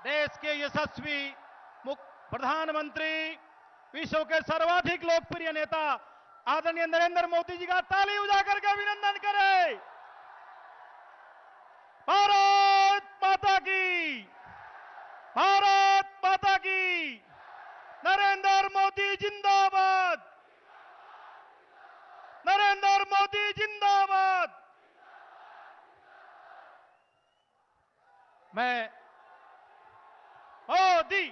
देश के यशस्वी प्रधानमंत्री, विश्व के सर्वाधिक लोकप्रिय नेता आदरणीय नरेंद्र मोदी जी का ताली बजाकर के अभिनंदन करें। भारत माता की, भारत माता की। नरेंद्र मोदी जिंदाबाद, नरेंद्र मोदी जिंदाबाद। मैं मोदी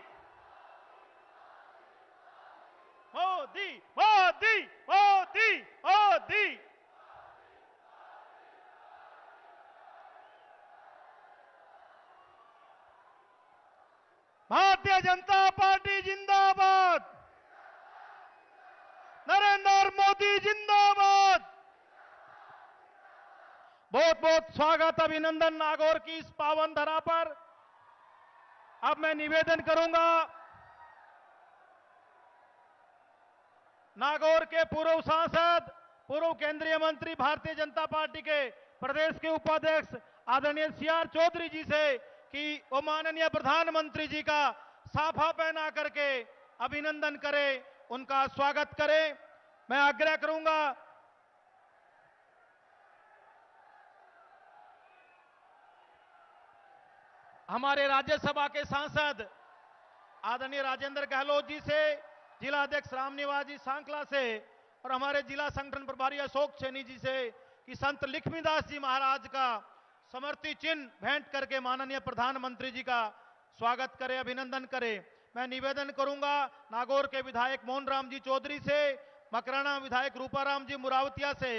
मोदी मोदी मोदी मोदी। भारतीय जनता पार्टी जिंदाबाद, नरेंद्र मोदी जिंदाबाद। बहुत बहुत स्वागत, अभिनंदन नागौर की इस पावन धरा पर। अब मैं निवेदन करूंगा नागौर के पूर्व सांसद, पूर्व केंद्रीय मंत्री, भारतीय जनता पार्टी के प्रदेश के उपाध्यक्ष आदरणीय सीआर चौधरी जी से कि वो माननीय प्रधानमंत्री जी का साफा पहना करके अभिनंदन करें, उनका स्वागत करें। मैं आग्रह करूंगा हमारे राज्यसभा के सांसद आदरणीय राजेंद्र गहलोत जी से, जिला अध्यक्ष रामनिवास जी सांकला से और हमारे जिला संगठन प्रभारी अशोक सैनी जी से कि संत लक्ष्मीदास जी महाराज का समर्ति चिन्ह भेंट करके माननीय प्रधानमंत्री जी का स्वागत करें, अभिनंदन करें। मैं निवेदन करूंगा नागौर के विधायक मोहन राम जी चौधरी से, मकराना विधायक रूपाराम जी मुरावतिया से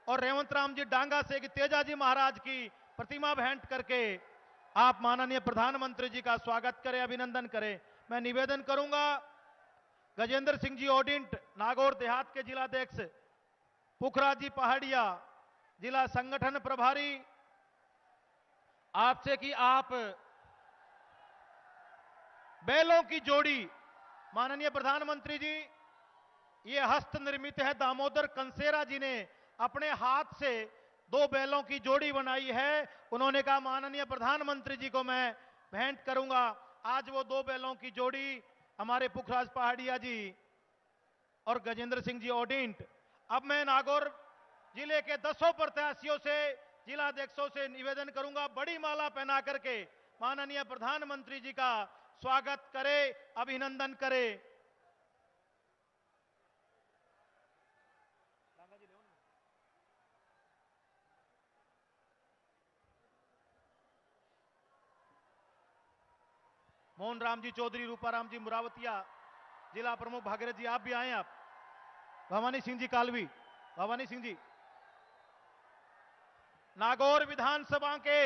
और रेवंत राम जी डांगा से कि तेजा जी महाराज की प्रतिमा भेंट करके आप माननीय प्रधानमंत्री जी का स्वागत करें, अभिनंदन करें। मैं निवेदन करूंगा गजेंद्र सिंह जी ओडिंट, नागौर देहात के जिलाध्यक्ष, पुखराज जी पहाड़िया, जिला संगठन प्रभारी, आपसे कि आप बैलों की जोड़ी, माननीय प्रधानमंत्री जी, ये हस्त निर्मित है। दामोदर कंसेरा जी ने अपने हाथ से 2 बैलों की जोड़ी बनाई है। उन्होंने कहा माननीय प्रधानमंत्री जी को मैं भेंट करूंगा। आज वो 2 बैलों की जोड़ी हमारे पुखराज पहाड़िया जी और गजेंद्र सिंह जी ओडिंट। अब मैं नागौर जिले के 10 प्रत्याशियों से, जिला अध्यक्षों से निवेदन करूंगा बड़ी माला पहना करके माननीय प्रधानमंत्री जी का स्वागत करें, अभिनंदन करें। मोहन राम जी चौधरी, रूपाराम जी मुरावतिया, जिला प्रमुख भागीरथ जी, आप भी आए। आप भवानी सिंह जी कालवी, भवानी सिंह जी। नागौर विधानसभा के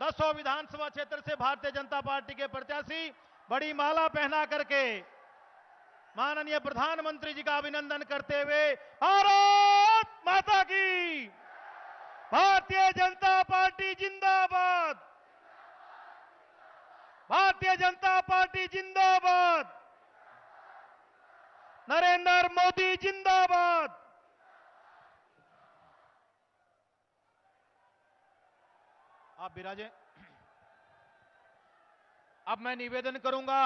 10 विधानसभा क्षेत्र से भारतीय जनता पार्टी के प्रत्याशी बड़ी माला पहना करके माननीय प्रधानमंत्री जी का अभिनंदन करते हुए भारत माता की, भारतीय जनता पार्टी जिंदाबाद, भारतीय जनता पार्टी जिंदाबाद, नरेंद्र मोदी जिंदाबाद। आप विराजें। अब मैं निवेदन करूंगा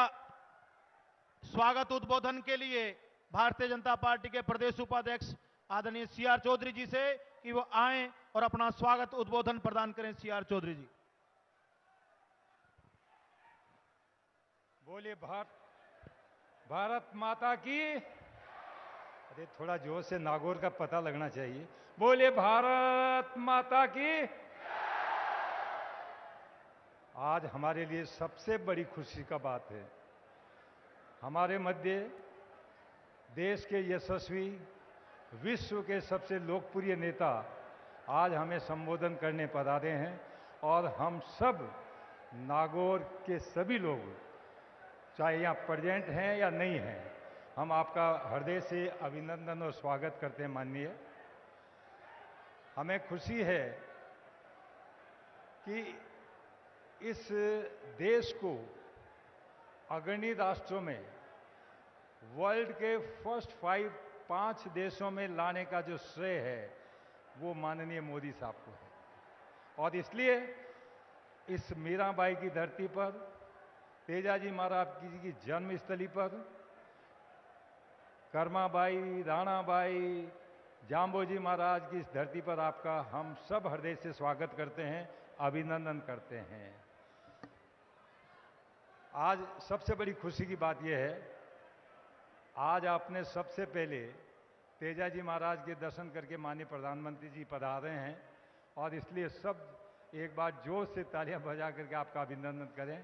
स्वागत उद्बोधन के लिए भारतीय जनता पार्टी के प्रदेश उपाध्यक्ष आदरणीय सीआर चौधरी जी से कि वो आएं और अपना स्वागत उद्बोधन प्रदान करें। सीआर चौधरी जी। बोलिए भारत माता की। अरे थोड़ा जोर से नागौर का पता लगना चाहिए। बोलिए भारत माता की। आज हमारे लिए सबसे बड़ी खुशी का बात है, हमारे मध्य देश के यशस्वी, विश्व के सबसे लोकप्रिय नेता आज हमें संबोधन करने पधारे हैं और हम सब नागौर के सभी लोग, चाहे यहाँ प्रेजेंट हैं या नहीं हैं, हम आपका हृदय से अभिनंदन और स्वागत करते हैं। माननीय, हमें खुशी है कि इस देश को अग्रणी राष्ट्रों में, वर्ल्ड के फर्स्ट 5 देशों में लाने का जो श्रेय है वो माननीय मोदी साहब को है। और इसलिए इस मीराबाई की धरती पर तेजाजी महाराज की जन्मस्थली पर कर्माबाई, राणाबाई, जाम्बोजी महाराज की इस धरती पर आपका हम सब हृदय से स्वागत करते हैं, अभिनंदन करते हैं। आज सबसे बड़ी खुशी की बात यह है, आज आपने सबसे पहले तेजाजी महाराज के दर्शन करके माननीय प्रधानमंत्री जी पधारे हैं और इसलिए सब एक बार जोर से तालियां बजा करके आपका अभिनंदन करें।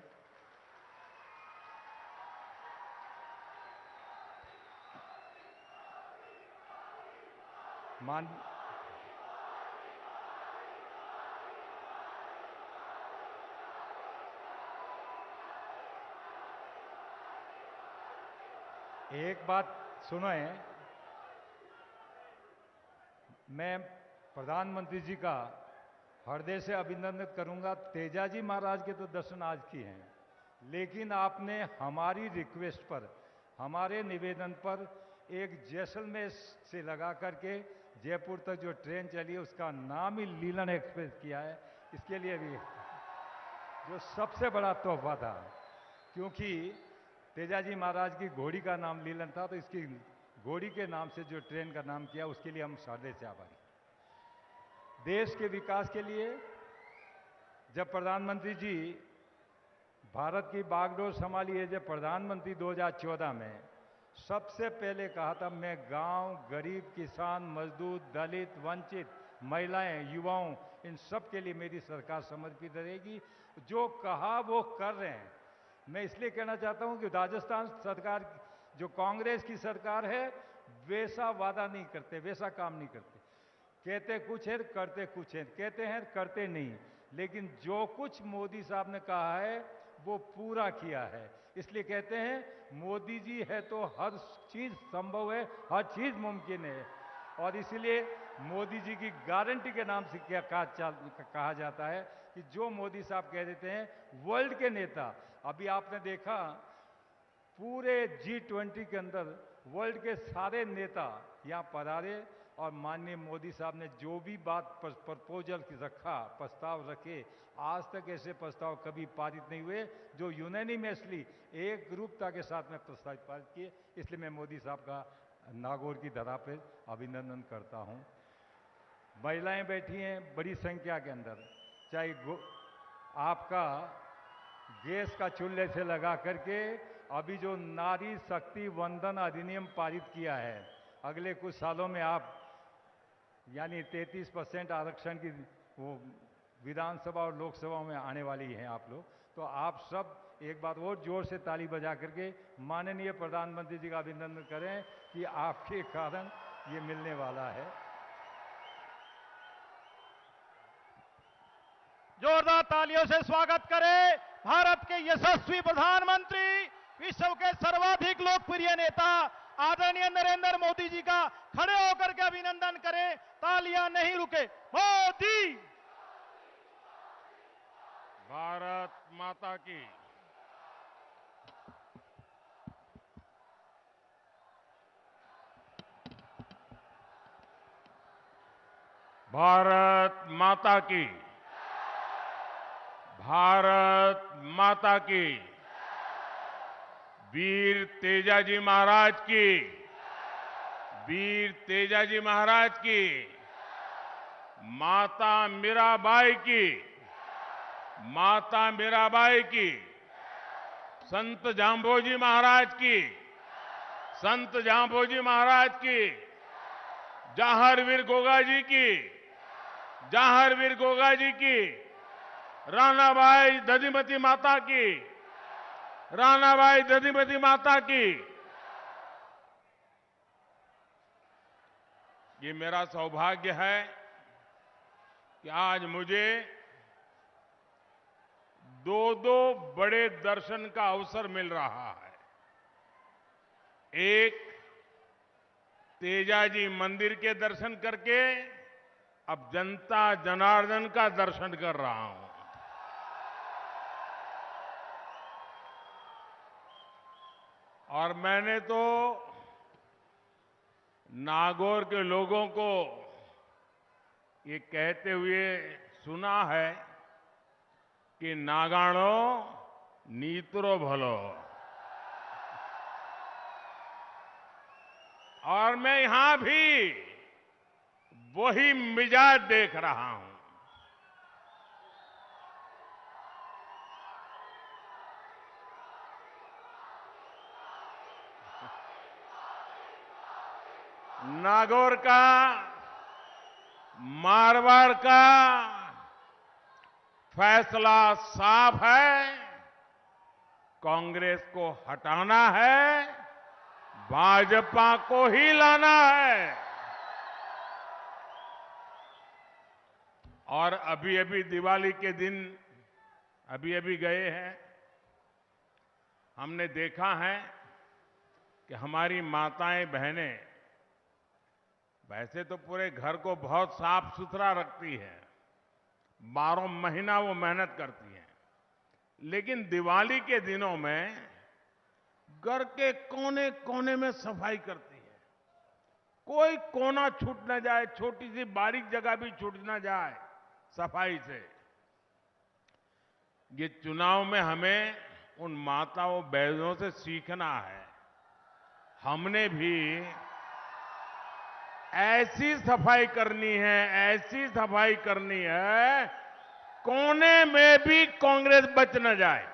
एक बात सुनो है, मैं प्रधानमंत्री जी का हृदय से अभिनंदन करूंगा। तेजाजी महाराज के तो दर्शन आज किए हैं, लेकिन आपने हमारी रिक्वेस्ट पर, हमारे निवेदन पर एक जैसलमेर से लगा करके जयपुर तक जो ट्रेन चली है उसका नाम ही लीलन एक्सप्रेस किया है। इसके लिए भी जो सबसे बड़ा तोहफा था, क्योंकि तेजाजी महाराज की घोड़ी का नाम लीलन था, तो इसकी घोड़ी के नाम से जो ट्रेन का नाम किया उसके लिए हम हृदय से आभारी। देश के विकास के लिए जब प्रधानमंत्री जी भारत की बागडोर संभाली है, जब प्रधानमंत्री 2014 में सबसे पहले कहा था मैं गांव, गरीब, किसान, मजदूर, दलित, वंचित, महिलाएं, युवाओं, इन सब के लिए मेरी सरकार समर्पित रहेगी। जो कहा वो कर रहे हैं। मैं इसलिए कहना चाहता हूं कि राजस्थान सरकार जो कांग्रेस की सरकार है वैसा वादा नहीं करते, वैसा काम नहीं करते। कहते कुछ है करते कुछ है, कहते हैं करते नहीं। लेकिन जो कुछ मोदी साहब ने कहा है वो पूरा किया है। इसलिए कहते हैं मोदी जी है तो हर चीज संभव है, हर चीज मुमकिन है। और इसलिए मोदी जी की गारंटी के नाम से क्या कहा जाता है कि जो मोदी साहब कह देते हैं वर्ल्ड के नेता। अभी आपने देखा पूरे G20 के अंदर वर्ल्ड के सारे नेता यहाँ पधारे और माननीय मोदी साहब ने जो भी बात प्रपोजल रखा, प्रस्ताव रखे, आज तक ऐसे प्रस्ताव कभी पारित नहीं हुए जो यूनानिमसली एक ग्रुपता के साथ में प्रस्ताव पारित किए। इसलिए मैं मोदी साहब का नागौर की धरा पर अभिनंदन करता हूँ। महिलाएं बैठी हैं बड़ी संख्या के अंदर, चाहे आपका गैस का चूल्हे से लगा करके अभी जो नारी शक्ति वंदन अधिनियम पारित किया है, अगले कुछ सालों में आप यानी 33% आरक्षण की वो विधानसभा और लोकसभा में आने वाली हैं आप लोग। तो आप सब एक बार और जोर से ताली बजा करके माननीय प्रधानमंत्री जी का अभिनंदन करें कि आपके कारण ये मिलने वाला है। जोरदार तालियों से स्वागत करें भारत के यशस्वी प्रधानमंत्री, विश्व के सर्वाधिक लोकप्रिय नेता आदरणीय नरेंद्र मोदी जी का खड़े होकर के अभिनंदन करें। तालियां नहीं रुके। मोदी, भारत माता की। भारत माता की। भारत माता की। वीर तेजाजी महाराज की। वीर तेजाजी महाराज की। माता मीराबाई की। माता मीराबाई की। संत जाम्बोजी महाराज की। संत जाम्बोजी महाराज की। जवाहरवीर गोगा जी की। जवाहरवीर गोगा जी की। राणाबाई दधिमती माता की। राणाबाई दधिमती माता की। ये मेरा सौभाग्य है कि आज मुझे दो बड़े दर्शन का अवसर मिल रहा है। एक तेजाजी मंदिर के दर्शन करके अब जनता जनार्दन का दर्शन कर रहा हूं। और मैंने तो नागौर के लोगों को ये कहते हुए सुना है कि नागाणो नीतरो भलो। और मैं यहां भी वही मिजाज देख रहा हूं। नागौर का, मारवाड़ का फैसला साफ है। कांग्रेस को हटाना है, भाजपा को ही लाना है। और अभी अभी दिवाली के दिन अभी गए हैं। हमने देखा है कि हमारी माताएं बहनें वैसे तो पूरे घर को बहुत साफ सुथरा रखती है, 12 महीना वो मेहनत करती हैं, लेकिन दिवाली के दिनों में घर के कोने कोने में सफाई करती है। कोई कोना छूट न जाए, छोटी सी बारीक जगह भी छूट न जाए सफाई से। ये चुनाव में हमें उन माताओं बहनों से सीखना है। हमने भी ऐसी सफाई करनी है, ऐसी सफाई करनी है, कोने में भी कांग्रेस बच न जाए।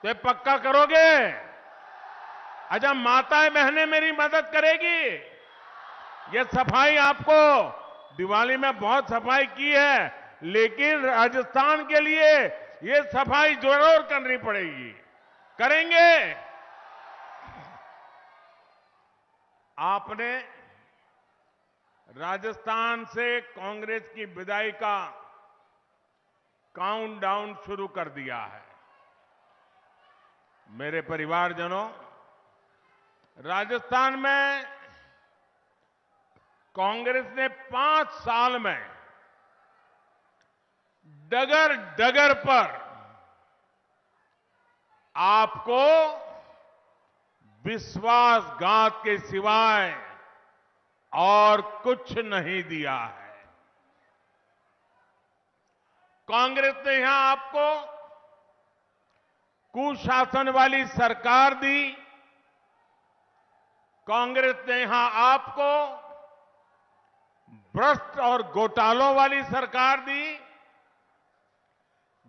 तो ये पक्का करोगे? अच्छा, माताएं बहनें मेरी मदद करेगी। ये सफाई आपको दिवाली में बहुत सफाई की है, लेकिन राजस्थान के लिए ये सफाई जरूर करनी पड़ेगी। करेंगे? आपने राजस्थान से कांग्रेस की विदाई का काउंटडाउन शुरू कर दिया है। मेरे परिवारजनों, राजस्थान में कांग्रेस ने 5 साल में डगर डगर पर आपको विश्वासघात के सिवाय और कुछ नहीं दिया है। कांग्रेस ने यहां आपको कुशासन वाली सरकार दी। कांग्रेस ने यहां आपको भ्रष्ट और घोटालों वाली सरकार दी,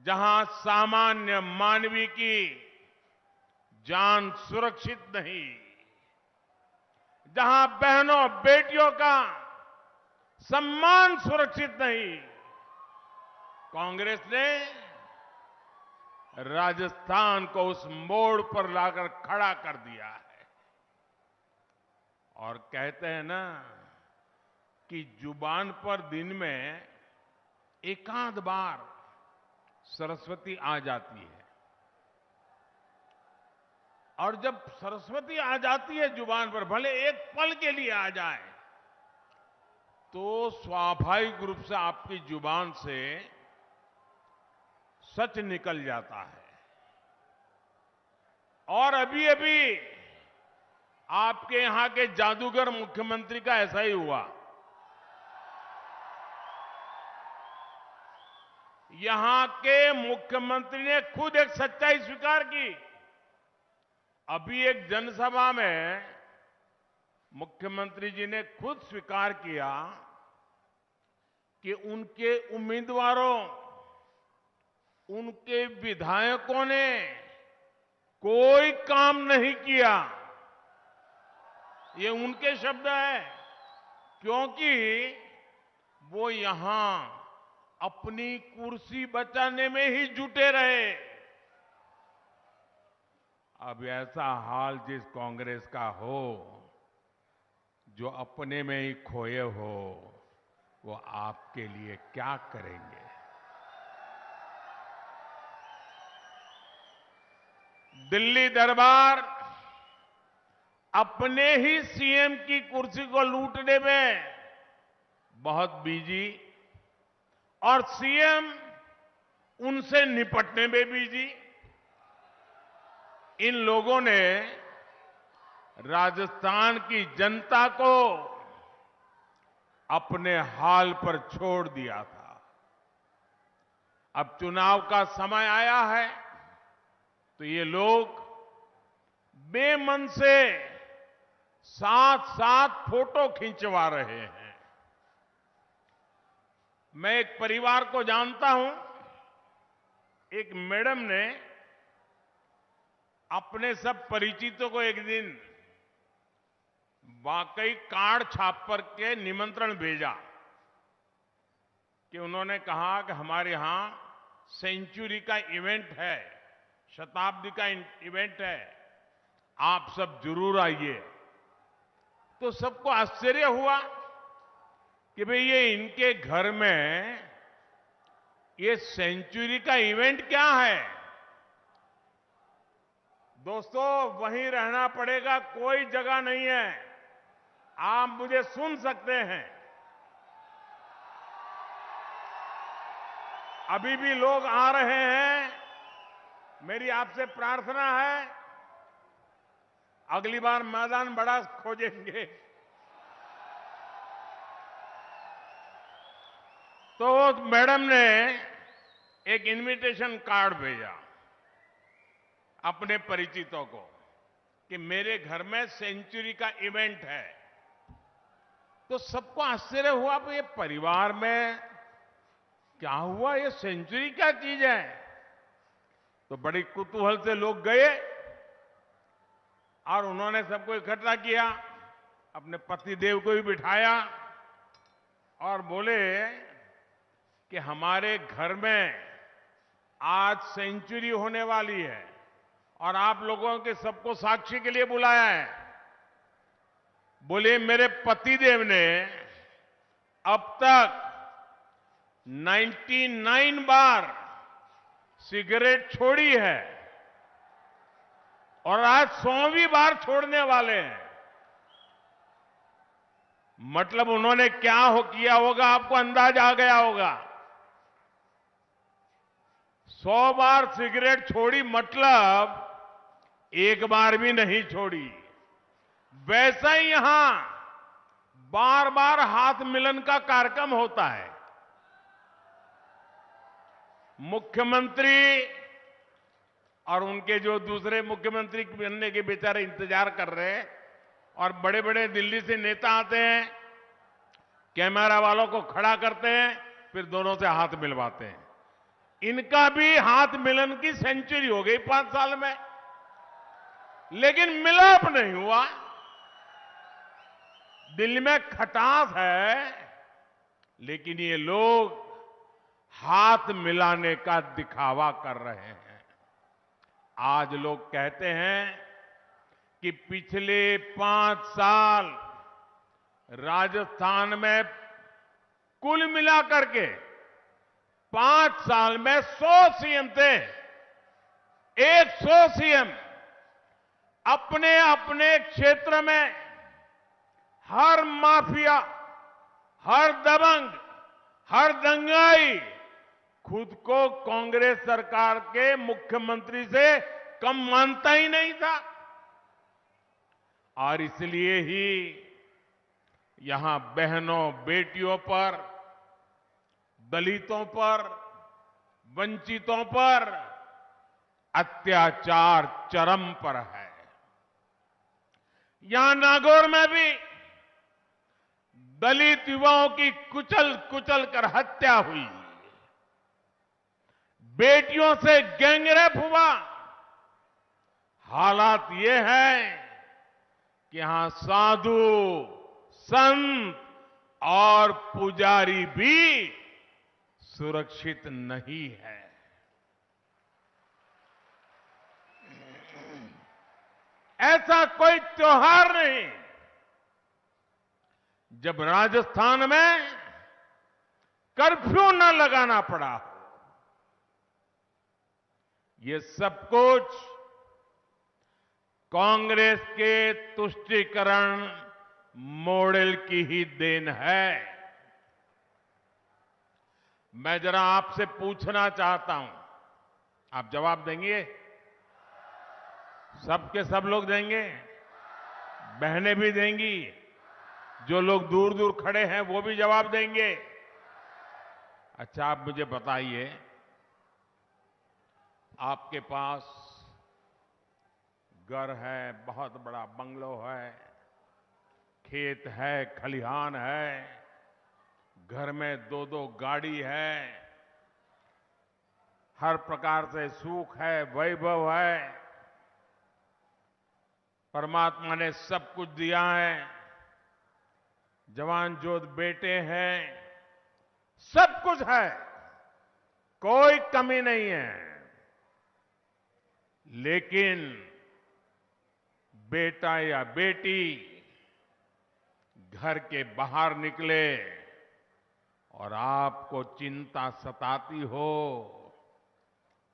जहां सामान्य मानवी की जान सुरक्षित नहीं, जहां बहनों बेटियों का सम्मान सुरक्षित नहीं। कांग्रेस ने राजस्थान को उस मोड़ पर लाकर खड़ा कर दिया है। और कहते हैं ना कि जुबान पर दिन में एकाध बार सरस्वती आ जाती है, और जब सरस्वती आ जाती है जुबान पर, भले एक पल के लिए आ जाए, तो स्वाभाविक रूप से आपकी जुबान से सच निकल जाता है। और अभी अभी आपके यहां के जादूगर मुख्यमंत्री का ऐसा ही हुआ। यहां के मुख्यमंत्री ने खुद एक सच्चाई स्वीकार की। अभी एक जनसभा में मुख्यमंत्री जी ने खुद स्वीकार किया कि उनके उम्मीदवारों, उनके विधायकों ने कोई काम नहीं किया। ये उनके शब्द हैं, क्योंकि वो यहां अपनी कुर्सी बचाने में ही जुटे रहे। अब ऐसा हाल जिस कांग्रेस का हो, जो अपने में ही खोए हो, वो आपके लिए क्या करेंगे? दिल्ली दरबार अपने ही सीएम की कुर्सी को लूटने में बहुत बिजी, और सीएम उनसे निपटने में बिजी। इन लोगों ने राजस्थान की जनता को अपने हाल पर छोड़ दिया था। अब चुनाव का समय आया है तो ये लोग बेमन से साथ साथ फोटो खिंचवा रहे हैं। मैं एक परिवार को जानता हूं, एक मैडम ने अपने सब परिचितों को एक दिन वाकई कार्ड छाप पर के निमंत्रण भेजा कि उन्होंने कहा कि हमारे यहां सेंचुरी का इवेंट है, शताब्दी का इवेंट है, आप सब जरूर आइए। तो सबको आश्चर्य हुआ कि भाई ये इनके घर में ये सेंचुरी का इवेंट क्या है। दोस्तों, वहीं रहना पड़ेगा, कोई जगह नहीं है, आप मुझे सुन सकते हैं। अभी भी लोग आ रहे हैं। मेरी आपसे प्रार्थना है, अगली बार मैदान बड़ा खोजेंगे तो मैडम ने एक इनविटेशन कार्ड भेजा अपने परिचितों को कि मेरे घर में सेंचुरी का इवेंट है। तो सबको आश्चर्य हुआ कि ये परिवार में क्या हुआ, ये सेंचुरी क्या चीज है। तो बड़ी कुतूहल से लोग गए और उन्होंने सबको इकट्ठा किया, अपने पतिदेव को भी बिठाया और बोले कि हमारे घर में आज सेंचुरी होने वाली है और आप लोगों के सबको साक्षी के लिए बुलाया है। बोले मेरे पतिदेव ने अब तक 99 बार सिगरेट छोड़ी है और आज 100वीं बार छोड़ने वाले हैं। मतलब उन्होंने क्या किया होगा, आपको अंदाज आ गया होगा। 100 बार सिगरेट छोड़ी मतलब एक बार भी नहीं छोड़ी। वैसा ही यहां बार बार हाथ मिलन का कार्यक्रम होता है। मुख्यमंत्री और उनके जो दूसरे मुख्यमंत्री बनने के बेचारे इंतजार कर रहे हैं और बड़े बड़े दिल्ली से नेता आते हैं, कैमरा वालों को खड़ा करते हैं, फिर दोनों से हाथ मिलवाते हैं। इनका भी हाथ मिलन की सेंचुरी हो गई 5 साल में, लेकिन मिलाप नहीं हुआ। दिल्ली में खटास है, लेकिन ये लोग हाथ मिलाने का दिखावा कर रहे हैं। आज लोग कहते हैं कि पिछले 5 साल राजस्थान में कुल मिलाकर के 5 साल में 100 सीएम थे। 100 सीएम अपने अपने क्षेत्र में हर माफिया, हर दबंग, हर दंगाई खुद को कांग्रेस सरकार के मुख्यमंत्री से कम मानता ही नहीं था। और इसलिए ही यहां बहनों बेटियों पर, दलितों पर, वंचितों पर अत्याचार चरम पर है। यहां नागौर में भी दलित युवाओं की कुचल कुचल कर हत्या हुई, बेटियों से गैंगरेप हुआ। हालात ये है कि यहां साधु, संत और पुजारी भी सुरक्षित नहीं है। ऐसा कोई त्योहार नहीं जब राजस्थान में कर्फ्यू न लगाना पड़ा। ये सब कुछ कांग्रेस के तुष्टीकरण मॉडल की ही देन है। मैं जरा आपसे पूछना चाहता हूं, आप जवाब देंगे? सबके सब लोग देंगे? बहनें भी देंगी? जो लोग दूर दूर खड़े हैं वो भी जवाब देंगे? अच्छा, आप मुझे बताइए आपके पास घर है, बहुत बड़ा बंगलो है, खेत है, खलिहान है, घर में दो दो गाड़ी है, हर प्रकार से सुख है, वैभव है। परमात्मा ने सब कुछ दिया है। जवान जोध बेटे हैं, सब कुछ है, कोई कमी नहीं है। लेकिन बेटा या बेटी घर के बाहर निकले और आपको चिंता सताती हो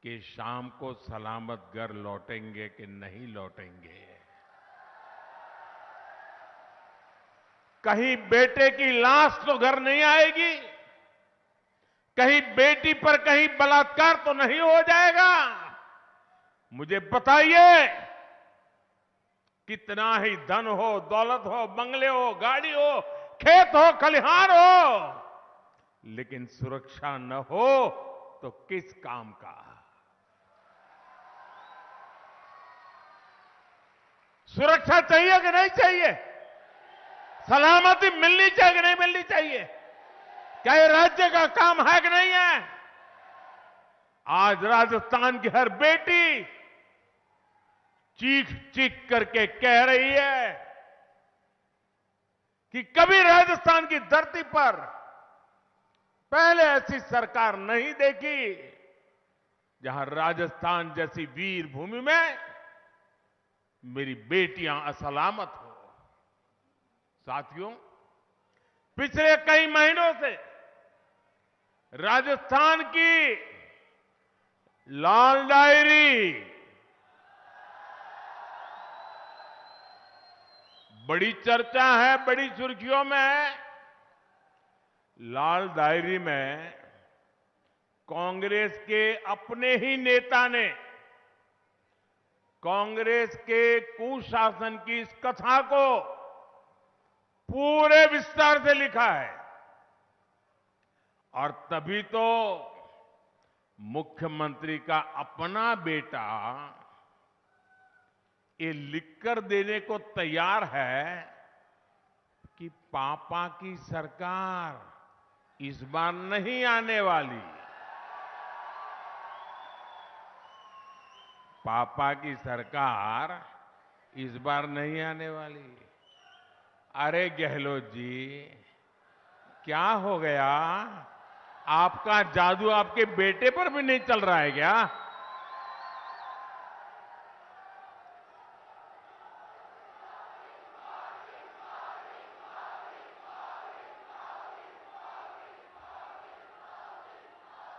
कि शाम को सलामत घर लौटेंगे कि नहीं लौटेंगे। कहीं बेटे की लाश तो घर नहीं आएगी, कहीं बेटी पर कहीं बलात्कार तो नहीं हो जाएगा। मुझे बताइए, कितना ही धन हो, दौलत हो, बंगले हो, गाड़ी हो, खेत हो, खलिहान हो, लेकिन सुरक्षा न हो तो किस काम का। सुरक्षा चाहिए कि नहीं चाहिए? सलामती मिलनी चाहिए कि नहीं मिलनी चाहिए? क्या ये राज्य का काम है कि नहीं है? आज राजस्थान की हर बेटी चीख चीख करके कह रही है कि कभी राजस्थान की धरती पर पहले ऐसी सरकार नहीं देखी जहां राजस्थान जैसी वीर भूमि में मेरी बेटियां असलामत हो। साथियों, पिछले कई महीनों से राजस्थान की लाल डायरी बड़ी चर्चा है, बड़ी सुर्खियों में है। लाल डायरी में कांग्रेस के अपने ही नेता ने कांग्रेस के कुशासन की इस कथा को पूरे विस्तार से लिखा है। और तभी तो मुख्यमंत्री का अपना बेटा ये लिखकर देने को तैयार है कि पापा की सरकार इस बार नहीं आने वाली। पापा की सरकार इस बार नहीं आने वाली। अरे गहलोत जी, क्या हो गया? आपका जादू आपके बेटे पर भी नहीं चल रहा है क्या?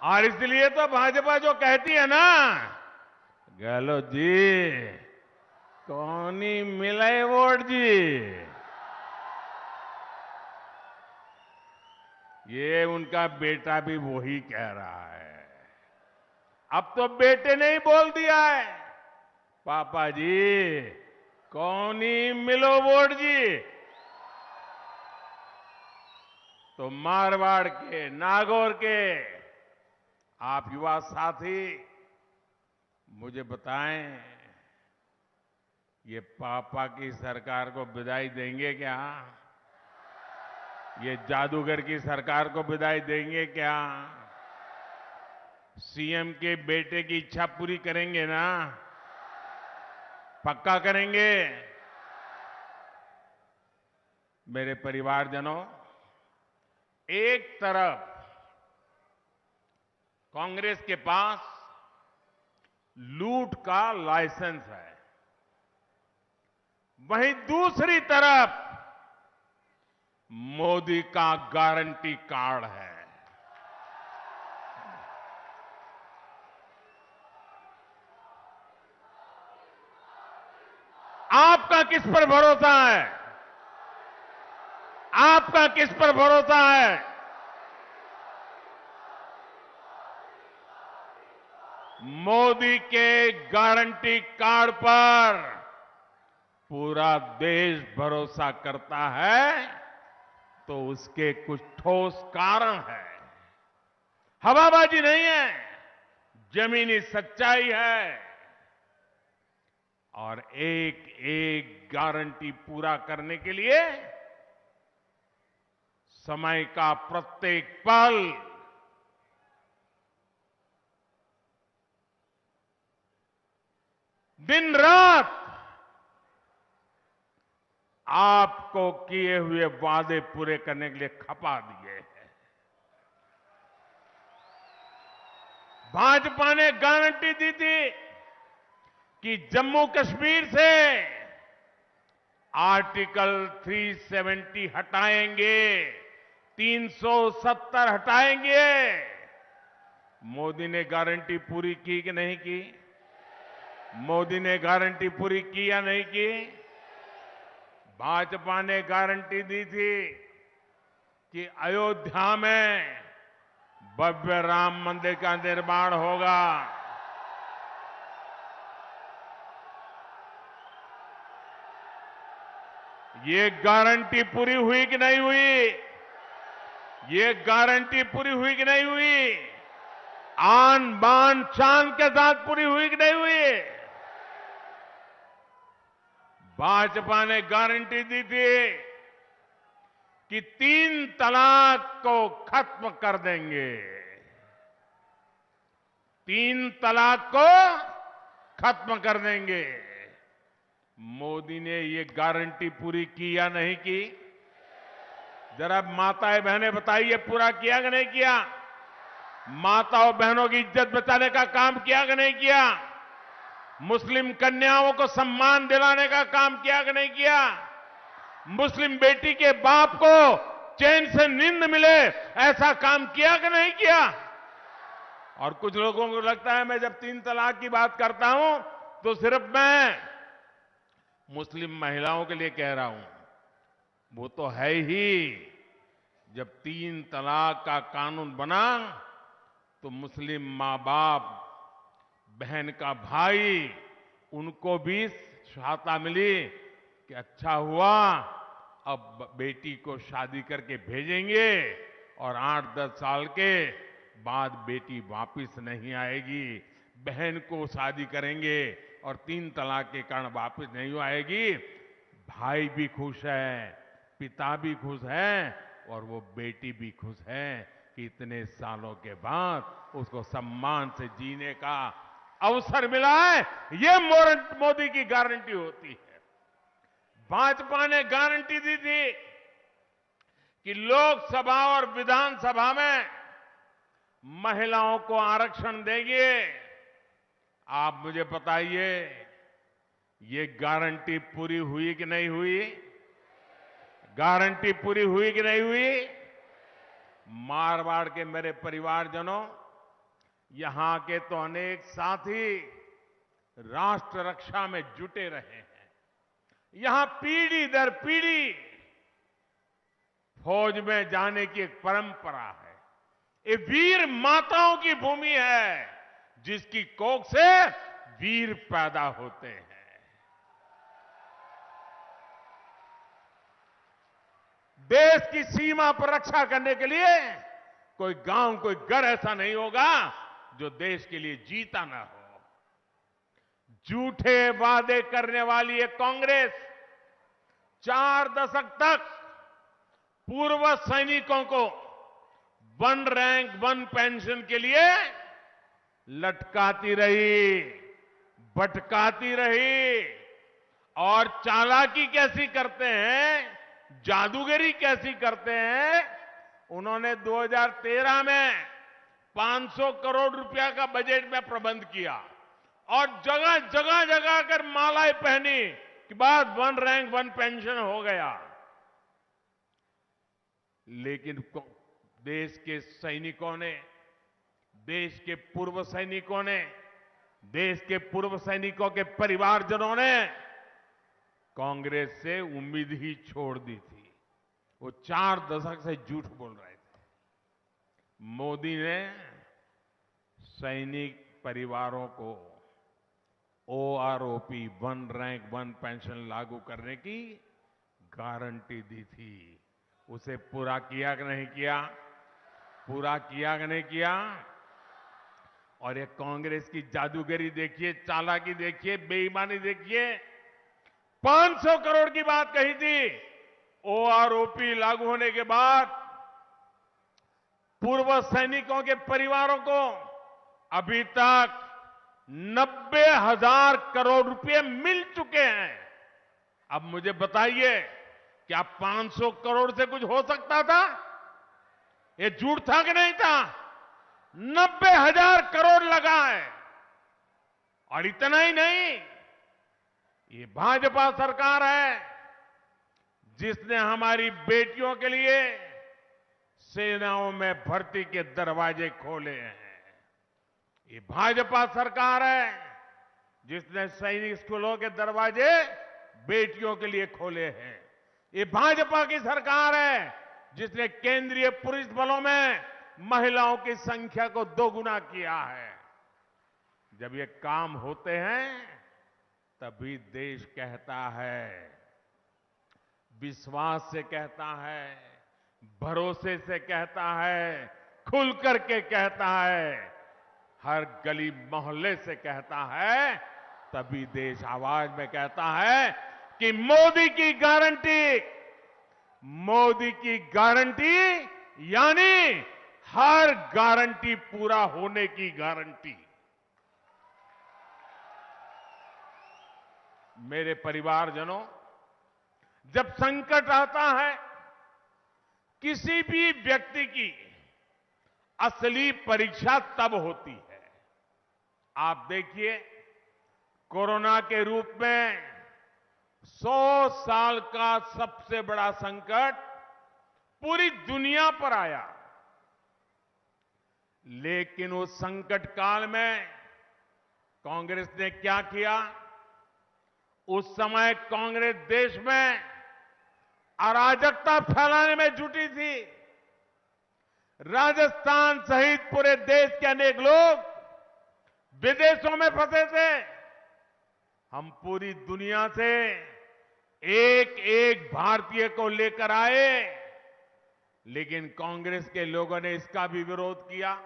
और इसलिए तो भाजपा जो कहती है ना, गहलोत जी कौन ही मिले वोट जी, ये उनका बेटा भी वही कह रहा है। अब तो बेटे ने ही बोल दिया है, पापा जी कौन ही मिलो वोट जी। तो मारवाड़ के, नागौर के आप युवा साथी मुझे बताएं, ये पापा की सरकार को विदाई देंगे क्या? ये जादूगर की सरकार को विदाई देंगे क्या? सीएम के बेटे की इच्छा पूरी करेंगे ना? पक्का करेंगे? मेरे परिवारजनों, एक तरफ कांग्रेस के पास लूट का लाइसेंस है, वहीं दूसरी तरफ मोदी का गारंटी कार्ड है। आपका किस पर भरोसा है? आपका किस पर भरोसा है? मोदी के गारंटी कार्ड पर पूरा देश भरोसा करता है, तो उसके कुछ ठोस कारण है। हवाबाजी नहीं है, जमीनी सच्चाई है और एक एक गारंटी पूरा करने के लिए समय का प्रत्येक पल दिन रात आपको किए हुए वादे पूरे करने के लिए खपा दिए हैं। भाजपा ने गारंटी दी थी कि जम्मू कश्मीर से आर्टिकल 370 हटाएंगे, 370 हटाएंगे। मोदी ने गारंटी पूरी की कि नहीं की? मोदी ने गारंटी पूरी की या नहीं की? भाजपा ने गारंटी दी थी कि अयोध्या में भव्य राम मंदिर का निर्माण होगा। ये गारंटी पूरी हुई कि नहीं हुई? ये गारंटी पूरी हुई कि नहीं हुई? आन बान शान के साथ पूरी हुई कि नहीं हुई? भाजपा ने गारंटी दी थी कि 3 तलाक को खत्म कर देंगे। 3 तलाक को खत्म कर देंगे। मोदी ने ये गारंटी पूरी की या नहीं की? जरा माताएं बहनें बताइए, पूरा किया कि नहीं किया? माताओं बहनों की इज्जत बचाने का काम किया कि नहीं किया? मुस्लिम कन्याओं को सम्मान दिलाने का काम किया कि नहीं किया? मुस्लिम बेटी के बाप को चैन से नींद मिले ऐसा काम किया कि नहीं किया? और कुछ लोगों को लगता है मैं जब 3 तलाक की बात करता हूं तो सिर्फ मैं मुस्लिम महिलाओं के लिए कह रहा हूं। वो तो है ही। जब 3 तलाक का कानून बना तो मुस्लिम मां बाप, बहन का भाई, उनको भी सहायता मिली कि अच्छा हुआ अब बेटी को शादी करके भेजेंगे और 8-10 साल के बाद बेटी वापस नहीं आएगी। बहन को शादी करेंगे और 3 तलाक के कारण वापस नहीं आएगी। भाई भी खुश है, पिता भी खुश है और वो बेटी भी खुश है कि इतने सालों के बाद उसको सम्मान से जीने का अवसर मिला है। ये मोदी की गारंटी होती है। भाजपा ने गारंटी दी थी कि लोकसभा और विधानसभा में महिलाओं को आरक्षण देंगे। आप मुझे बताइए, ये गारंटी पूरी हुई कि नहीं हुई? गारंटी पूरी हुई कि नहीं हुई? मारवाड़ के मेरे परिवारजनों, यहां के तो अनेक साथी राष्ट्र रक्षा में जुटे रहे हैं। यहां पीढ़ी दर पीढ़ी फौज में जाने की एक परंपरा है। ये वीर माताओं की भूमि है जिसकी कोख से वीर पैदा होते हैं। देश की सीमा पर रक्षा करने के लिए कोई गांव, कोई घर ऐसा नहीं होगा जो देश के लिए जीता ना हो। झूठे वादे करने वाली ये कांग्रेस 4 दशक तक पूर्व सैनिकों को 1 रैंक 1 पेंशन के लिए लटकाती रही, भटकाती रही। और चालाकी कैसी करते हैं, जादूगरी कैसी करते हैं। उन्होंने 2013 में 500 करोड़ रुपया का बजट में प्रबंध किया और जगह जगह जगह कर मालाएं पहनी कि बाद 1 रैंक 1 पेंशन हो गया। लेकिन देश के सैनिकों ने, देश के पूर्व सैनिकों ने, देश के पूर्व सैनिकों के परिवारजनों ने कांग्रेस से उम्मीद ही छोड़ दी थी। वो 4 दशक से झूठ बोल रहे थे। मोदी ने सैनिक परिवारों को OROP 1 रैंक 1 पेंशन लागू करने की गारंटी दी थी। उसे पूरा किया कि नहीं किया? पूरा किया कि नहीं किया? और ये कांग्रेस की जादूगरी देखिए, चालाकी देखिए, बेईमानी देखिए। 500 करोड़ की बात कही थी। ओआरओपी लागू होने के बाद पूर्व सैनिकों के परिवारों को अभी तक 90,000 करोड़ रुपए मिल चुके हैं। अब मुझे बताइए, क्या 500 करोड़ से कुछ हो सकता था? ये झूठ था कि नहीं था? 90,000 करोड़ लगा है। और इतना ही नहीं, ये भाजपा सरकार है जिसने हमारी बेटियों के लिए सेनाओं में भर्ती के दरवाजे खोले हैं। ये भाजपा सरकार है जिसने सैनिक स्कूलों के दरवाजे बेटियों के लिए खोले हैं। ये भाजपा की सरकार है जिसने केंद्रीय पुलिस बलों में महिलाओं की संख्या को दोगुना किया है। जब ये काम होते हैं तभी देश कहता है, विश्वास से कहता है, भरोसे से कहता है, खुल करके कहता है, हर गली मोहल्ले से कहता है, तभी देश आवाज में कहता है कि मोदी की गारंटी यानी हर गारंटी पूरा होने की गारंटी। मेरे परिवारजनों, जब संकट आता है, किसी भी व्यक्ति की असली परीक्षा तब होती है। आप देखिए, कोरोना के रूप में 100 साल का सबसे बड़ा संकट पूरी दुनिया पर आया, लेकिन उस संकट काल में कांग्रेस ने क्या किया? उस समय कांग्रेस देश में अराजकता फैलाने में जुटी थी। राजस्थान सहित पूरे देश के अनेक लोग विदेशों में फंसे थे। हम पूरी दुनिया से एक एक भारतीय को लेकर आए, लेकिन कांग्रेस के लोगों ने इसका भी विरोध किया।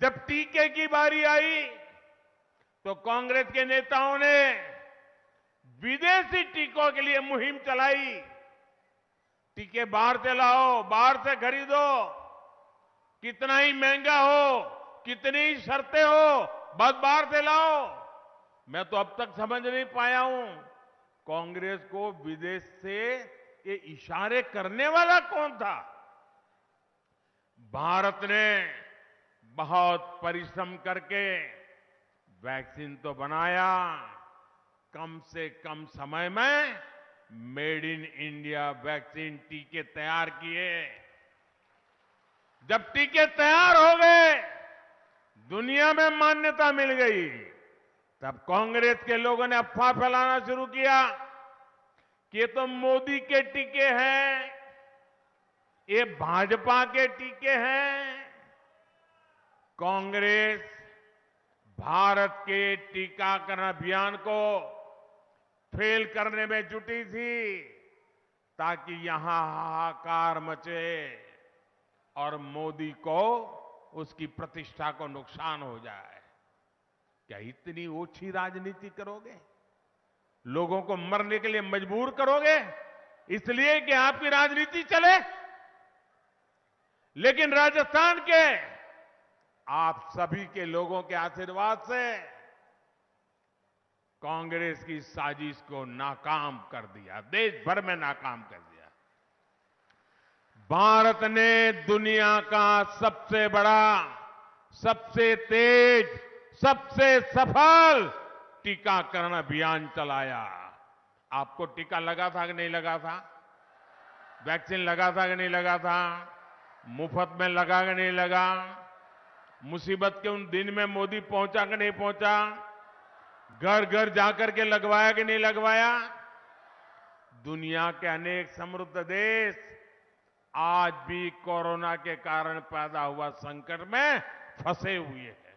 जब टीके की बारी आई तो कांग्रेस के नेताओं ने विदेशी टीकों के लिए मुहिम चलाई। टीके बाहर से लाओ, बाहर से खरीदो, कितना ही महंगा हो, कितनी ही शर्तें हो, बस बाहर से लाओ। मैं तो अब तक समझ नहीं पाया हूं, कांग्रेस को विदेश से ये इशारे करने वाला कौन था? भारत ने बहुत परिश्रम करके वैक्सीन तो बनाया, कम से कम समय में मेड इन इंडिया वैक्सीन टीके तैयार किए। जब टीके तैयार हो गए, दुनिया में मान्यता मिल गई, तब कांग्रेस के लोगों ने अफवाह फैलाना शुरू किया कि ये तो मोदी के टीके हैं, ये भाजपा के टीके हैं। कांग्रेस भारत के टीकाकरण अभियान को फेल करने में जुटी थी ताकि यहां हाहाकार मचे और मोदी को उसकी प्रतिष्ठा को नुकसान हो जाए। क्या इतनी ओछी राजनीति करोगे? लोगों को मरने के लिए मजबूर करोगे इसलिए कि आपकी राजनीति चले? लेकिन राजस्थान के आप सभी के लोगों के आशीर्वाद से कांग्रेस की साजिश को नाकाम कर दिया, देश भर में नाकाम कर दिया। भारत ने दुनिया का सबसे बड़ा, सबसे तेज, सबसे सफल टीकाकरण अभियान चलाया। आपको टीका लगा था कि नहीं लगा था? वैक्सीन लगा था कि नहीं लगा था? मुफ्त में लगा कि नहीं लगा? मुसीबत के उन दिन में मोदी पहुंचा कि नहीं पहुंचा? घर घर जाकर के लगवाया कि नहीं लगवाया? दुनिया के अनेक समृद्ध देश आज भी कोरोना के कारण पैदा हुआ संकट में फंसे हुए हैं,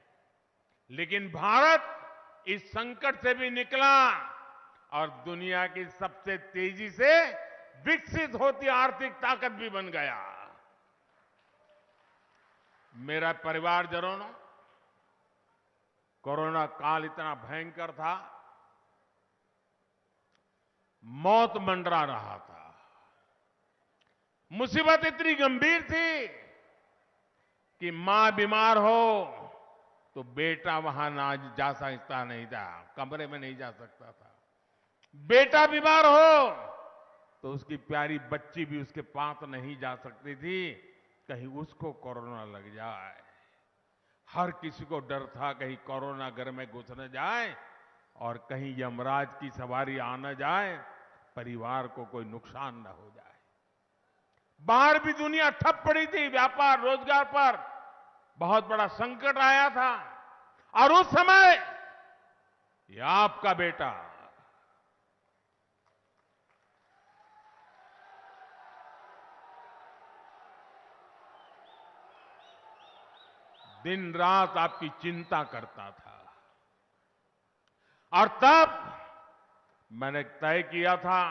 लेकिन भारत इस संकट से भी निकला और दुनिया की सबसे तेजी से विकसित होती आर्थिक ताकत भी बन गया। मेरा परिवारजनों, कोरोना काल इतना भयंकर था, मौत मंडरा रहा था। मुसीबत इतनी गंभीर थी कि मां बीमार हो तो बेटा वहां ना जा सकता नहीं था, कमरे में नहीं जा सकता था। बेटा बीमार हो तो उसकी प्यारी बच्ची भी उसके पास नहीं जा सकती थी, कहीं उसको कोरोना लग जाए। हर किसी को डर था कहीं कोरोना घर में घुस न जाए और कहीं यमराज की सवारी आ न जाए, परिवार को कोई नुकसान न हो जाए। बाहर भी दुनिया ठप पड़ी थी, व्यापार रोजगार पर बहुत बड़ा संकट आया था। और उस समय ये आपका बेटा दिन रात आपकी चिंता करता था। और तब मैंने तय किया था,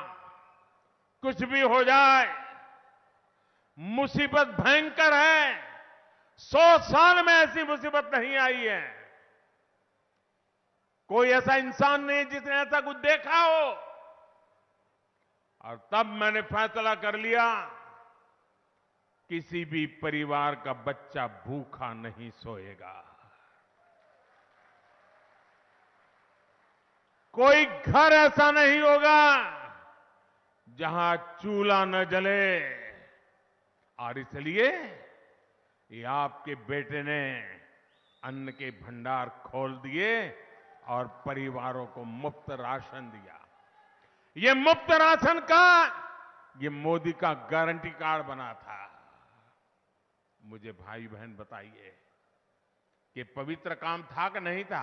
कुछ भी हो जाए, मुसीबत भयंकर है, 100 साल में ऐसी मुसीबत नहीं आई है। कोई ऐसा इंसान नहीं जिसने ऐसा कुछ देखा हो। और तब मैंने फैसला कर लिया, किसी भी परिवार का बच्चा भूखा नहीं सोएगा। कोई घर ऐसा नहीं होगा जहां चूल्हा न जले। और इसलिए ये आपके बेटे ने अन्न के भंडार खोल दिए और परिवारों को मुफ्त राशन दिया। ये मुफ्त राशन का ये मोदी का गारंटी कार्ड बना था। मुझे भाई बहन बताइए कि पवित्र काम था कि नहीं था?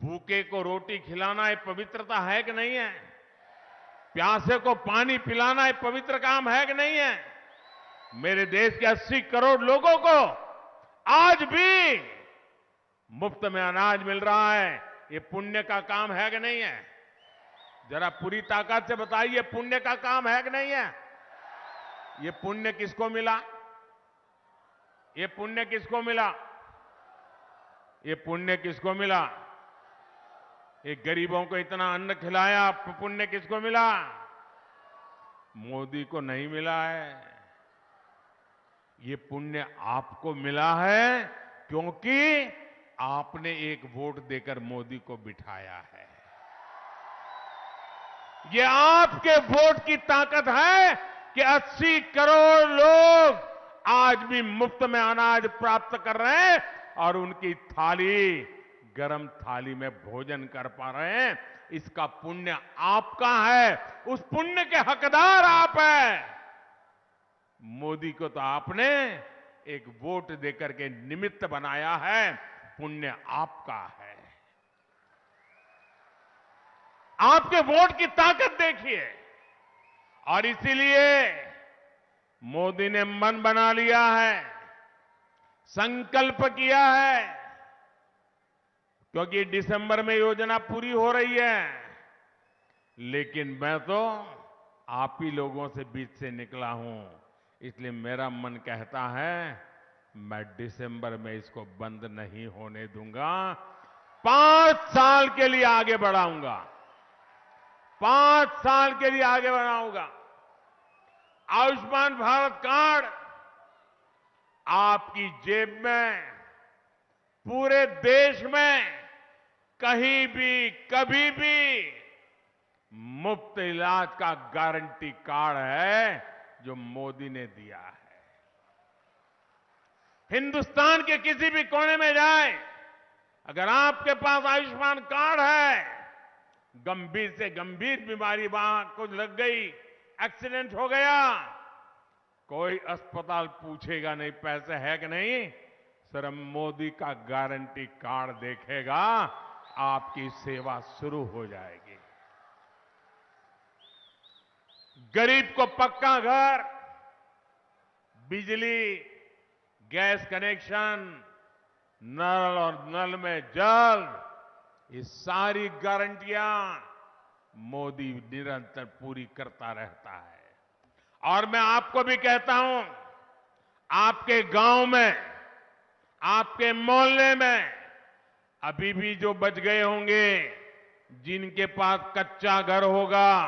भूखे को रोटी खिलाना ये पवित्रता है कि नहीं है? प्यासे को पानी पिलाना ये पवित्र काम है कि नहीं है? मेरे देश के 80 करोड़ लोगों को आज भी मुफ्त में अनाज मिल रहा है, ये पुण्य का काम है कि नहीं है? जरा पूरी ताकत से बताइए, पुण्य का काम है कि नहीं है? ये पुण्य किसको मिला? ये पुण्य किसको मिला? ये पुण्य किसको मिला? ये गरीबों को इतना अन्न खिलाया, पुण्य किसको मिला? मोदी को नहीं मिला है। ये पुण्य आपको मिला है क्योंकि आपने एक वोट देकर मोदी को बिठाया है। ये आपके वोट की ताकत है कि 80 करोड़ लोग आज भी मुफ्त में अनाज प्राप्त कर रहे हैं और उनकी थाली, गरम थाली में भोजन कर पा रहे हैं। इसका पुण्य आपका है, उस पुण्य के हकदार आप हैं। मोदी को तो आपने एक वोट देकर के निमित्त बनाया है, पुण्य आपका है। आपके वोट की ताकत देखिए। और इसीलिए मोदी ने मन बना लिया है, संकल्प किया है, क्योंकि दिसंबर में योजना पूरी हो रही है, लेकिन मैं तो आप ही लोगों से बीच से निकला हूं, इसलिए मेरा मन कहता है मैं दिसंबर में इसको बंद नहीं होने दूंगा। 5 साल के लिए आगे बढ़ाऊंगा, 5 साल के लिए आगे बढ़ाऊंगा। आयुष्मान भारत कार्ड आपकी जेब में, पूरे देश में कहीं भी कभी भी मुफ्त इलाज का गारंटी कार्ड है जो मोदी ने दिया है। हिंदुस्तान के किसी भी कोने में जाए, अगर आपके पास आयुष्मान कार्ड है, गंभीर से गंभीर बीमारी वहां कुछ लग गई, एक्सीडेंट हो गया, कोई अस्पताल पूछेगा नहीं पैसे है कि नहीं, सिर्फ मोदी का गारंटी कार्ड देखेगा, आपकी सेवा शुरू हो जाएगी। गरीब को पक्का घर, बिजली, गैस कनेक्शन, नल और नल में जल, ये सारी गारंटियां मोदी निरंतर पूरी करता रहता है। और मैं आपको भी कहता हूं, आपके गांव में, आपके मोहल्ले में, अभी भी जो बच गए होंगे, जिनके पास कच्चा घर होगा,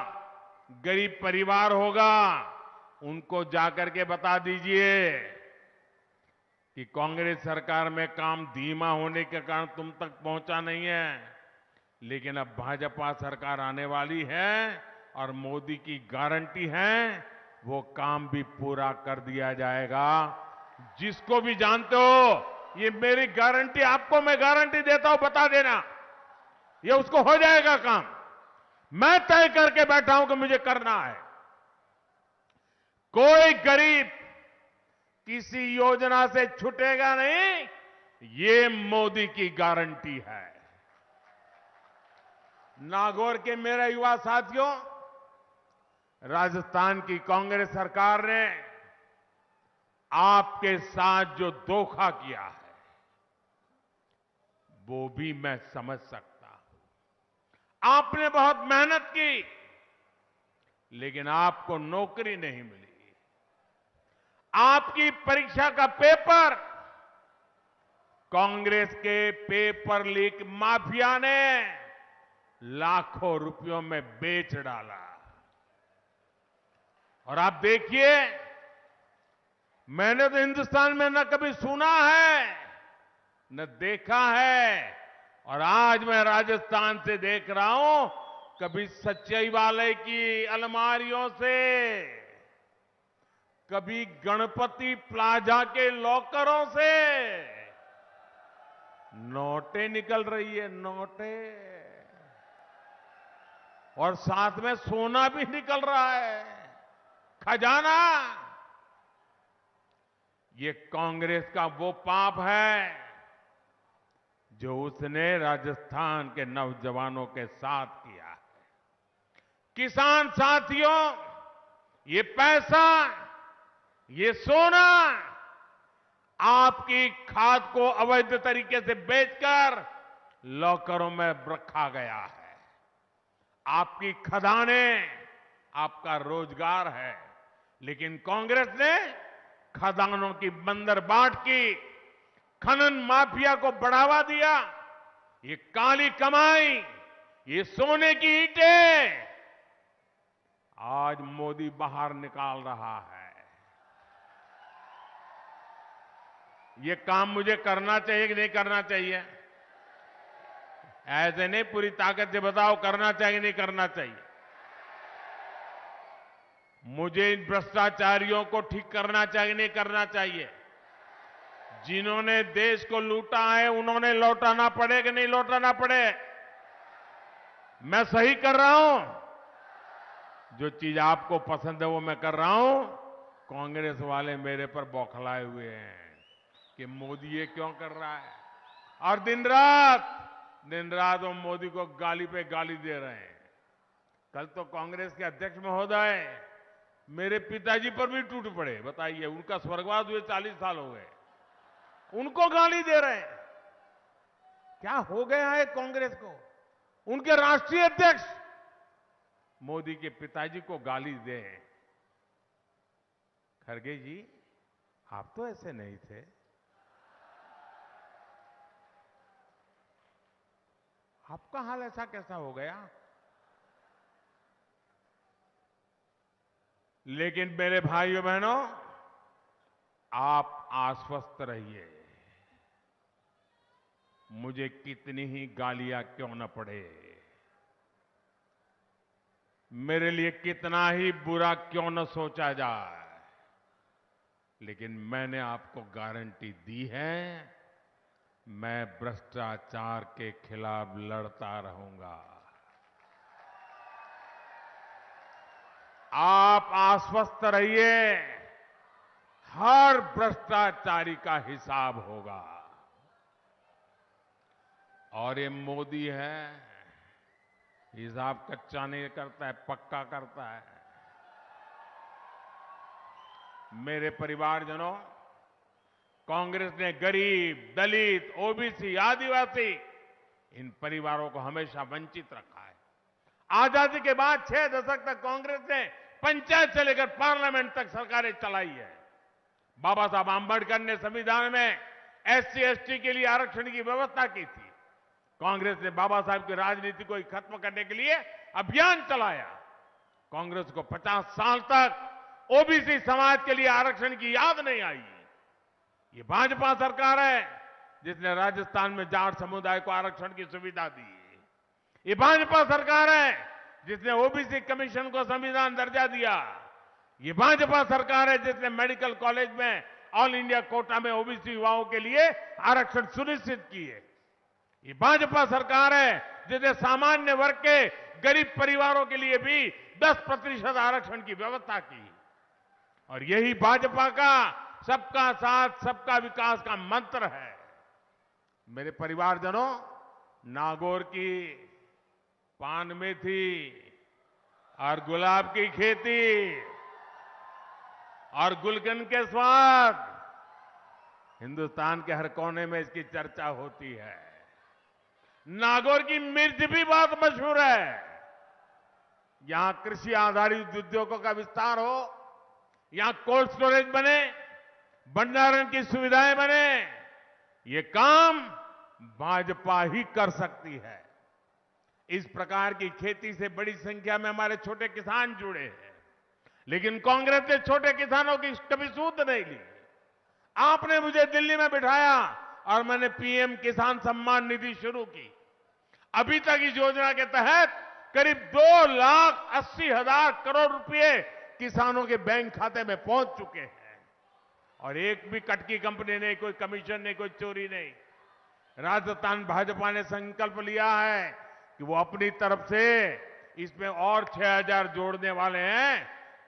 गरीब परिवार होगा, उनको जाकर के बता दीजिए कि कांग्रेस सरकार में काम धीमा होने के कारण तुम तक पहुंचा नहीं है, लेकिन अब भाजपा सरकार आने वाली है और मोदी की गारंटी है, वो काम भी पूरा कर दिया जाएगा। जिसको भी जानते हो, ये मेरी गारंटी, आपको मैं गारंटी देता हूं, बता देना, ये उसको हो जाएगा काम। मैं तय करके बैठा हूं कि मुझे करना है। कोई गरीब किसी योजना से छूटेगा नहीं, ये मोदी की गारंटी है। नागौर के मेरे युवा साथियों, राजस्थान की कांग्रेस सरकार ने आपके साथ जो धोखा किया है, वो भी मैं समझ सकता हूं। आपने बहुत मेहनत की, लेकिन आपको नौकरी नहीं मिली। आपकी परीक्षा का पेपर कांग्रेस के पेपर लीक माफिया ने लाखों रुपयों में बेच डाला। और आप देखिए, मैंने तो हिंदुस्तान में न कभी सुना है न देखा है, और आज मैं राजस्थान से देख रहा हूं, कभी सच्चाई वाले की अलमारियों से, कभी गणपति प्लाजा के लॉकरों से नोटें निकल रही है, नोटें, और साथ में सोना भी निकल रहा है, खजाना। ये कांग्रेस का वो पाप है जो उसने राजस्थान के नौजवानों के साथ किया है। किसान साथियों, ये पैसा, ये सोना आपकी खाद को अवैध तरीके से बेचकर लॉकरों में रखा गया है। आपकी खदानें आपका रोजगार है, लेकिन कांग्रेस ने खदानों की बंदरबाट की, खनन माफिया को बढ़ावा दिया। ये काली कमाई, ये सोने की ईंटें आज मोदी बाहर निकाल रहा है। ये काम मुझे करना चाहिए कि नहीं करना चाहिए? ऐसे नहीं, पूरी ताकत से बताओ, करना चाहिए नहीं करना चाहिए? मुझे इन भ्रष्टाचारियों को ठीक करना चाहिए नहीं करना चाहिए? जिन्होंने देश को लूटा है, उन्होंने लौटाना पड़े कि नहीं लौटाना पड़े? मैं सही कर रहा हूं? जो चीज आपको पसंद है वो मैं कर रहा हूं। कांग्रेस वाले मेरे पर बौखलाए हुए हैं कि मोदी ये क्यों कर रहा है, और दिन रात वो मोदी को गाली पे गाली दे रहे हैं। कल तो कांग्रेस के अध्यक्ष महोदय मेरे पिताजी पर भी टूट पड़े। बताइए, उनका स्वर्गवास हुए 40 साल हो गए, उनको गाली दे रहे हैं। क्या हो गया है कांग्रेस को? उनके राष्ट्रीय अध्यक्ष मोदी के पिताजी को गाली दे। खड़गे जी, आप तो ऐसे नहीं थे। आपका हाल ऐसा कैसा हो गया? लेकिन मेरे भाइयों बहनों, आप आश्वस्त रहिए, मुझे कितनी ही गालियां क्यों न पड़े, मेरे लिए कितना ही बुरा क्यों न सोचा जाए, लेकिन मैंने आपको गारंटी दी है, मैं भ्रष्टाचार के खिलाफ लड़ता रहूंगा। आप आश्वस्त रहिए, हर भ्रष्टाचारी का हिसाब होगा। और ये मोदी है, हिसाब कच्चा नहीं करता है, पक्का करता है। मेरे परिवारजनों, कांग्रेस ने गरीब, दलित, ओबीसी, आदिवासी, इन परिवारों को हमेशा वंचित रखा है। आजादी के बाद 6 दशक तक कांग्रेस ने पंचायत से लेकर पार्लियामेंट तक सरकारें चलाई है। बाबा साहब आंबेडकर ने संविधान में SC ST के लिए आरक्षण की व्यवस्था की थी। कांग्रेस ने बाबा साहब की राजनीति को खत्म करने के लिए अभियान चलाया। कांग्रेस को 50 साल तक ओबीसी समाज के लिए आरक्षण की याद नहीं आई। ये भाजपा सरकार है जिसने राजस्थान में जाट समुदाय को आरक्षण की सुविधा दी। ये भाजपा सरकार है जिसने ओबीसी कमीशन को संविधान दर्जा दिया। ये भाजपा सरकार है जिसने मेडिकल कॉलेज में ऑल इंडिया कोटा में ओबीसी युवाओं के लिए आरक्षण सुनिश्चित किए। ये भाजपा सरकार है जिसने सामान्य वर्ग के गरीब परिवारों के लिए भी 10% आरक्षण की व्यवस्था की। और यही भाजपा का सबका साथ सबका विकास का मंत्र है। मेरे परिवारजनों, नागौर की पान मेथी और गुलाब की खेती और गुलकंद के स्वाद, हिंदुस्तान के हर कोने में इसकी चर्चा होती है। नागौर की मिर्च भी बहुत मशहूर है। यहां कृषि आधारित उद्योगों का विस्तार हो, यहां कोल्ड स्टोरेज बने, भंडारण की सुविधाएं बने, ये काम भाजपा ही कर सकती है। इस प्रकार की खेती से बड़ी संख्या में हमारे छोटे किसान जुड़े हैं, लेकिन कांग्रेस ने छोटे किसानों की कभी सूद नहीं ली। आपने मुझे दिल्ली में बिठाया और मैंने पीएम किसान सम्मान निधि शुरू की। अभी तक इस योजना के तहत करीब 2,80,000 करोड़ रुपए किसानों के बैंक खाते में पहुंच चुके हैं। और एक भी कटकी कंपनी नहीं, कोई कमीशन नहीं, कोई चोरी नहीं। राजस्थान भाजपा ने संकल्प लिया है कि वो अपनी तरफ से इसमें और 6,000 जोड़ने वाले हैं।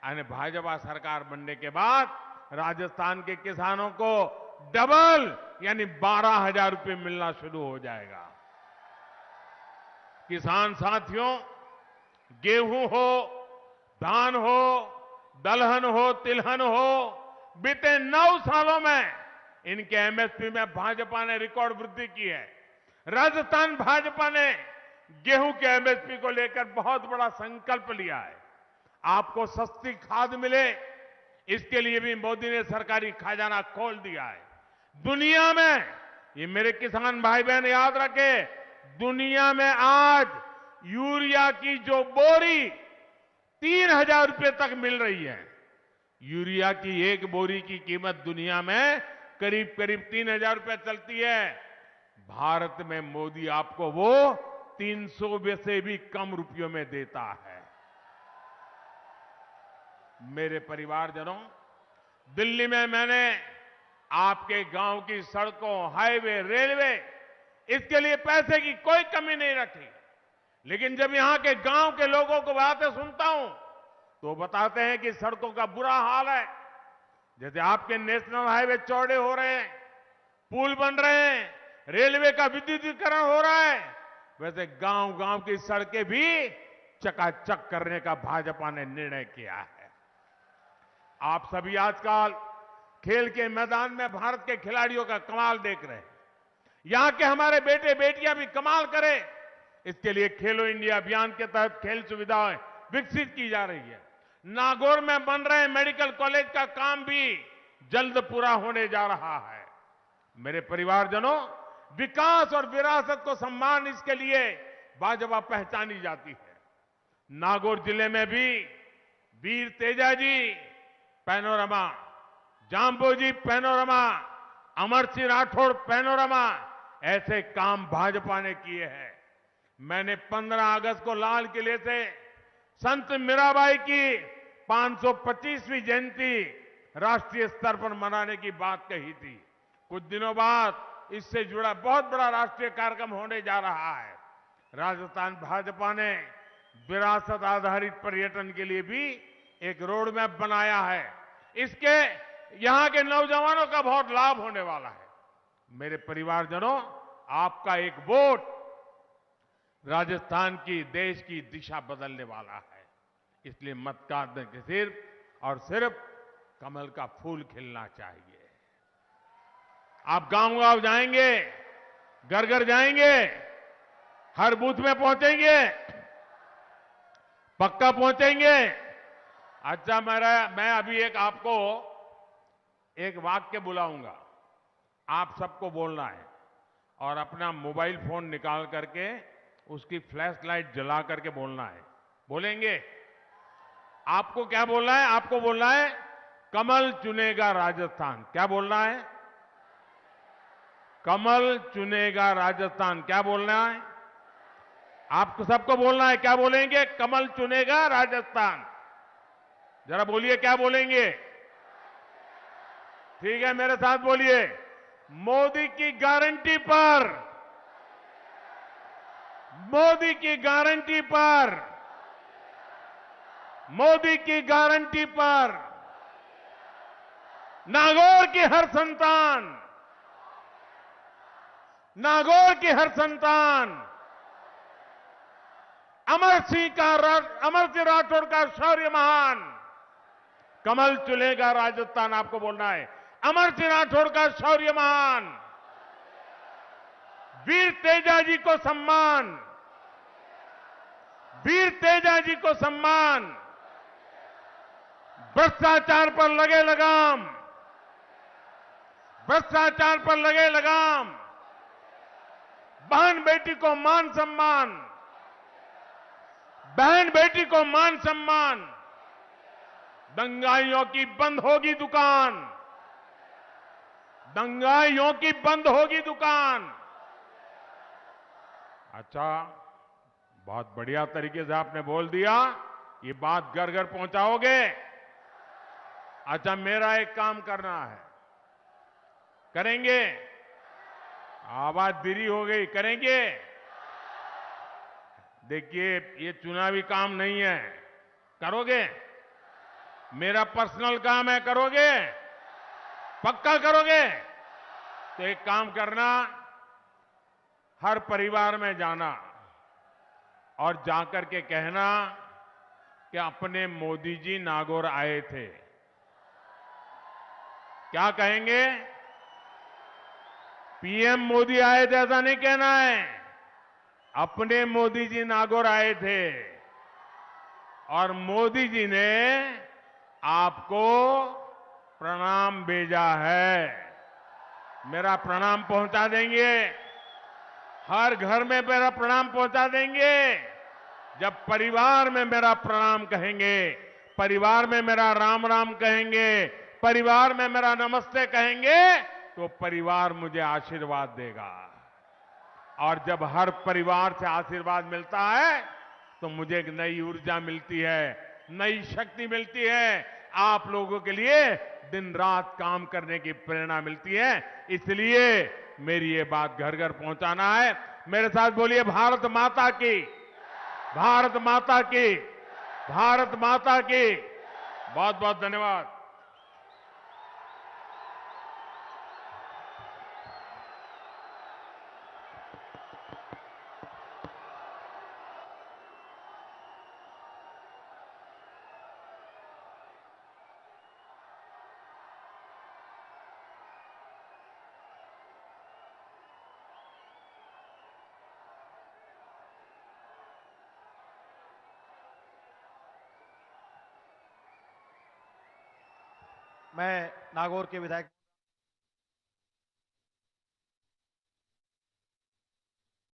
यानी भाजपा सरकार बनने के बाद राजस्थान के किसानों को डबल यानी 12,000 रुपए मिलना शुरू हो जाएगा। किसान साथियों, गेहूं हो, धान हो, दलहन हो, तिलहन हो, बीते 9 सालों में इनके एमएसपी में भाजपा ने रिकॉर्ड वृद्धि की है। राजस्थान भाजपा ने गेहूं के एमएसपी को लेकर बहुत बड़ा संकल्प लिया है। आपको सस्ती खाद मिले, इसके लिए भी मोदी ने सरकारी खजाना खोल दिया है। दुनिया में, ये मेरे किसान भाई बहन याद रखें, दुनिया में आज यूरिया की जो बोरी 3,000 रुपए तक मिल रही है। यूरिया की एक बोरी की कीमत दुनिया में करीब करीब 3,000 रुपए चलती है। भारत में मोदी आपको वो 300 से भी कम रुपयों में देता है। मेरे परिवारजनों, दिल्ली में मैंने आपके गांव की सड़कों, हाईवे, रेलवे, इसके लिए पैसे की कोई कमी नहीं रखी। लेकिन जब यहां के गांव के लोगों को बातें सुनता हूं तो बताते हैं कि सड़कों का बुरा हाल है। जैसे आपके नेशनल हाईवे चौड़े हो रहे हैं, पुल बन रहे हैं, रेलवे का विद्युतीकरण हो रहा है, वैसे गांव गांव की सड़कें भी चकाचक करने का भाजपा ने निर्णय किया है। आप सभी आजकल खेल के मैदान में भारत के खिलाड़ियों का कमाल देख रहे हैं। यहां के हमारे बेटे बेटियां भी कमाल करें, इसके लिए खेलो इंडिया अभियान के तहत खेल सुविधाएं विकसित की जा रही है। नागौर में बन रहे मेडिकल कॉलेज का काम भी जल्द पूरा होने जा रहा है। मेरे परिवारजनों, विकास और विरासत को सम्मान, इसके लिए भाजपा पहचानी जाती है। नागौर जिले में भी वीर Tejaji panorama, Jamboji panorama, Amar Singh Rathore panorama, ऐसे काम भाजपा ने किए हैं। मैंने 15 अगस्त को लाल किले से संत मीराबाई की 525वीं जयंती राष्ट्रीय स्तर पर मनाने की बात कही थी। कुछ दिनों बाद इससे जुड़ा बहुत बड़ा राष्ट्रीय कार्यक्रम होने जा रहा है। राजस्थान भाजपा ने विरासत आधारित पर्यटन के लिए भी एक रोड मैप बनाया है। इसके यहां के नौजवानों का बहुत लाभ होने वाला है। मेरे परिवारजनों, आपका एक वोट राजस्थान की, देश की दिशा बदलने वाला है। इसलिए मतदान में सिर्फ और सिर्फ कमल का फूल खिलना चाहिए। आप गांव-गांव जाएंगे, घर घर जाएंगे, हर बूथ में पहुंचेंगे, पक्का पहुंचेंगे। अच्छा, मैं अभी आपको एक वाक्य बुलाऊंगा, आप सबको बोलना है और अपना मोबाइल फोन निकाल करके उसकी फ्लैश लाइट जला करके बोलना है। बोलेंगे? आपको क्या बोलना है? आपको बोलना है कमल चुनेगा राजस्थान। क्या बोलना है? कमल चुनेगा राजस्थान। क्या बोलना है? आपको सबको बोलना है। क्या बोलेंगे? कमल चुनेगा राजस्थान। जरा बोलिए, क्या बोलेंगे? ठीक है, मेरे साथ बोलिए, मोदी की गारंटी पर, मोदी की गारंटी पर, मोदी की गारंटी पर नागौर की हर संतान, नागौर की हर संतान अमर सिंह राठौर का शौर्य महान। कमल चुनेगा राजस्थान, आपको बोलना है अमर सिंह राठौर का शौर्य महान। वीर तेजा जी को सम्मान, वीर तेजा जी को सम्मान। भ्रष्टाचार पर लगे लगाम, भ्रष्टाचार पर लगे लगाम। बहन बेटी को मान सम्मान, बहन बेटी को मान सम्मान। दंगाइयों की बंद होगी दुकान, दंगाइयों की बंद होगी दुकान। अच्छा, बहुत बढ़िया तरीके से आपने बोल दिया। ये बात घर घर पहुंचाओगे? अच्छा, मेरा एक काम करना है, करेंगे? आवाज धीरी हो गई, करेंगे? देखिए, ये चुनावी काम नहीं है, करोगे? मेरा पर्सनल काम है, करोगे? पक्का करोगे? तो एक काम करना, हर परिवार में जाना और जाकर के कहना कि अपने मोदी जी नागौर आए थे। क्या कहेंगे? पीएम मोदी आए थे ऐसा नहीं कहना है, अपने मोदी जी नागौर आए थे और मोदी जी ने आपको प्रणाम भेजा है। मेरा प्रणाम पहुंचा देंगे, हर घर में मेरा प्रणाम पहुंचा देंगे। जब परिवार में मेरा प्रणाम कहेंगे, परिवार में मेरा राम राम कहेंगे, परिवार में मेरा नमस्ते कहेंगे, तो परिवार मुझे आशीर्वाद देगा। और जब हर परिवार से आशीर्वाद मिलता है तो मुझे एक नई ऊर्जा मिलती है, नई शक्ति मिलती है, आप लोगों के लिए दिन रात काम करने की प्रेरणा मिलती है। इसलिए मेरी ये बात घर घर पहुंचाना है। मेरे साथ बोलिए, भारत माता की, भारत माता की, भारत माता की। बहुत बहुत धन्यवाद। मैं नागौर के विधायक